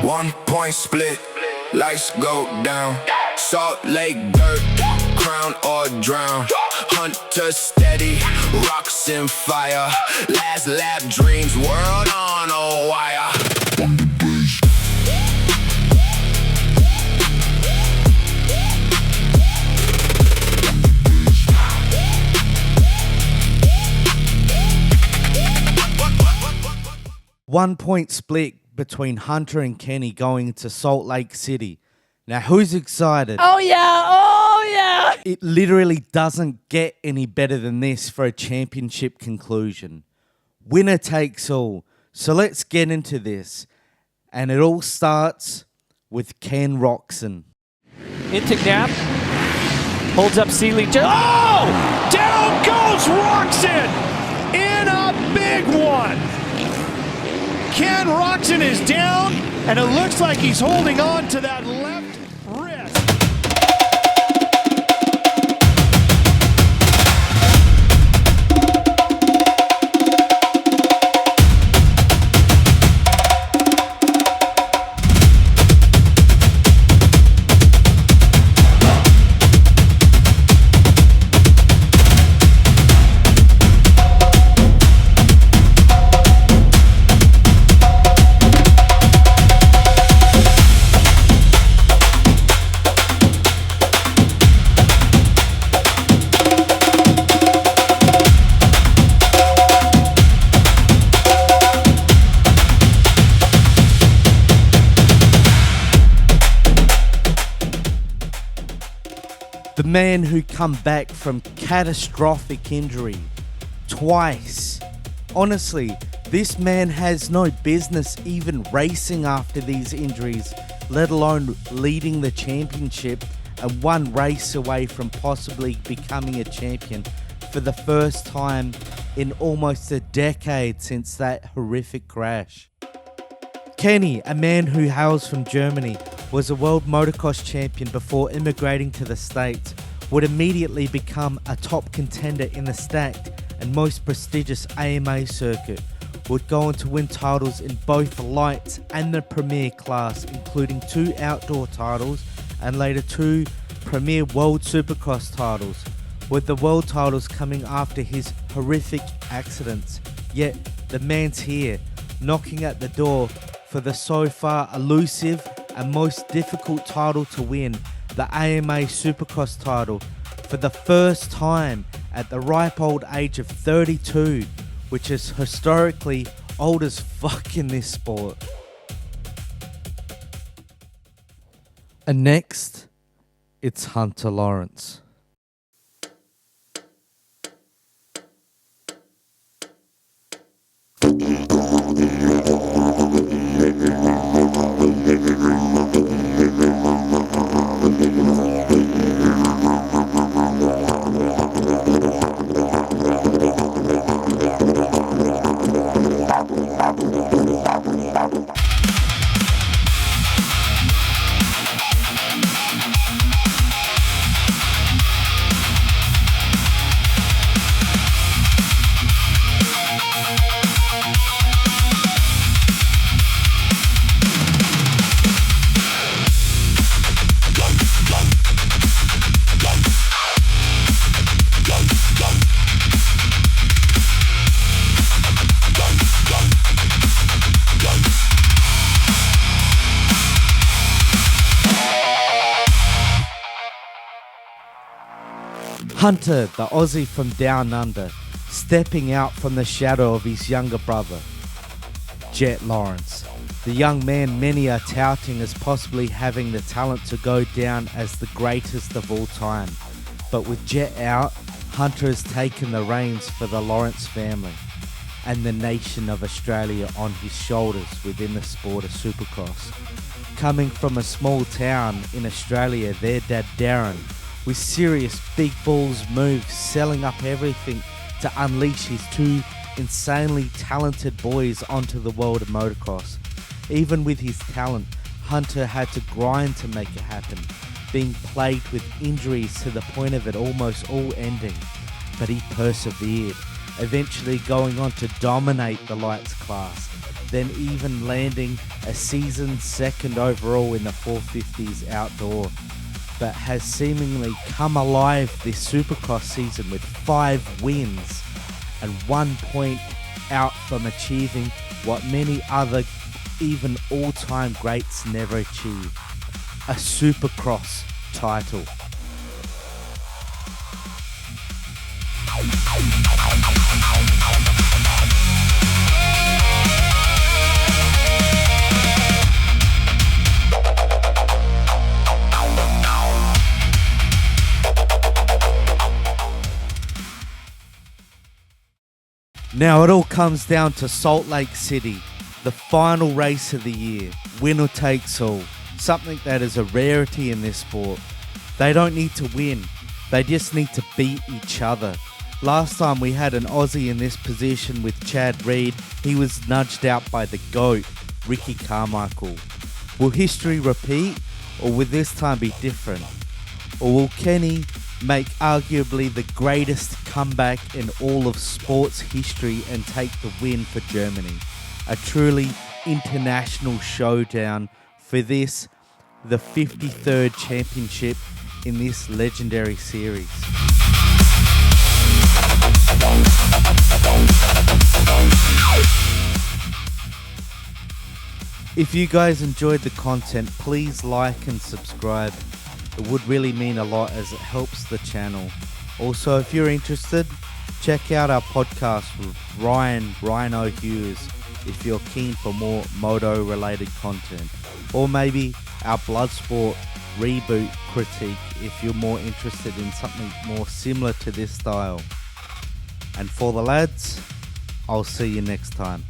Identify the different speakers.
Speaker 1: 1 point split, lights go down. Salt Lake dirt, crown or drown. Hunter steady, rocks in fire. Last lap dreams, world on a wire.
Speaker 2: One point split between Hunter and Kenny going to Salt Lake City. Now, who's excited?
Speaker 3: Oh, yeah. Oh, yeah.
Speaker 2: It literally doesn't get any better than this for a championship conclusion. Winner takes all. So let's get into this. And it all starts with Ken Roczen.
Speaker 3: Into Knapp. Holds up Seeley. Oh! Down goes Roczen in a big one. Ken Roczen is down, and it looks like he's holding on to that left wrist.
Speaker 2: The man who come back from catastrophic injury twice. Honestly, this man has no business even racing after these injuries, let alone leading the championship and one race away from possibly becoming a champion for the first time in almost a decade since that horrific crash. Kenny, a man who hails from Germany, was a world motocross champion before immigrating to the States, would immediately become a top contender in the stacked and most prestigious AMA circuit, would go on to win titles in both the lights and the premier class, including 2 outdoor titles and later 2 premier world supercross titles, with the world titles coming after his horrific accidents. Yet the man's here, knocking at the door for the so far elusive and most difficult title to win, the AMA Supercross title, for the first time at the ripe old age of 32, which is historically old as fuck in this sport. And next, it's Hunter Lawrence. Hunter, the Aussie from Down Under, stepping out from the shadow of his younger brother, Jet Lawrence. The young man many are touting as possibly having the talent to go down as the greatest of all time. But with Jet out, Hunter has taken the reins for the Lawrence family and the nation of Australia on his shoulders within the sport of Supercross. Coming from a small town in Australia, their dad Darren, with serious big balls moves, selling up everything to unleash his 2 insanely talented boys onto the world of motocross. Even with his talent, Hunter had to grind to make it happen, being plagued with injuries to the point of it almost all ending. But he persevered, eventually going on to dominate the lights class, then even landing a season second overall in the 450s outdoor, but has seemingly come alive this Supercross season with 5 wins and 1 point out from achieving what many other, even all-time greats never achieved, a Supercross title. Now it all comes down to Salt Lake City, the final race of the year, winner takes all, something that is a rarity in this sport. They don't need to win, they just need to beat each other. Last time we had an Aussie in this position with Chad Reed, he was nudged out by the GOAT, Ricky Carmichael. Will history repeat, or will this time be different? Or will Kenny make arguably the greatest comeback in all of sports history and take the win for Germany? A truly international showdown for this, the 53rd championship in this legendary series. If you guys enjoyed the content, please like and subscribe. It would really mean a lot as it helps the channel. Also, if you're interested, check out our podcast with Ryan Rhino Hughes if you're keen for more moto related content. Or maybe our Bloodsport reboot critique if you're more interested in something more similar to this style. And for the lads, I'll see you next time.